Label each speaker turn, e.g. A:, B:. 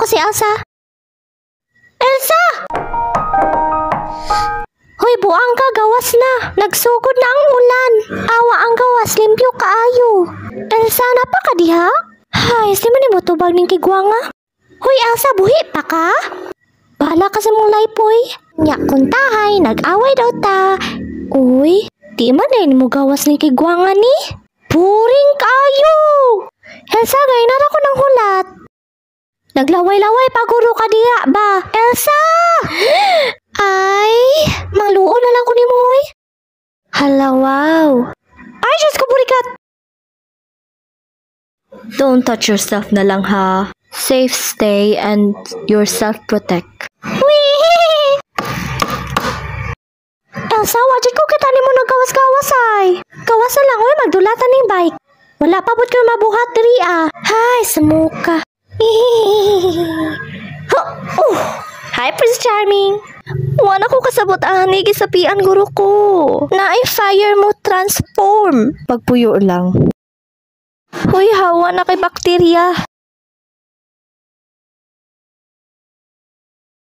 A: ko si Elsa. Elsa! Hoy, buang ka, gawas na. Nagsugod na ang ulan. Awa ang gawas, limpyo kaayo. Elsa, napa ka diha? Hay, di man mo tubag ning kigwanga. Hoy, Elsa, buhi pa ka? Bahala ka sa mong laypoy. Nya kuntahay, nag-away daw ta. Uy, di man na mo gawas ning kigwanga ni. Puring kaayo. Elsa, gay na ko ng hulat. Naglaway-laway paguro ka diha ba? Elsa! Ay, maluo na lang ko ni Moy. Hala, wow. Ay, Diyos ko, burikat. Don't touch yourself na lang ha. Safe stay and yourself protect. Wee! Elsa, wajid ko kita ni mo naggawas-gawas ay. Gawasan lang, oy, magdulatan ni bike. Wala pa po kayo mabuhat diri ah. Hay, samuka. Hi, Prince Charming. Wala ko kasabot ani gisapian guro ko. Naay fire mo transform. Pagpuyo lang. Hoy, hawa na kay bakterya.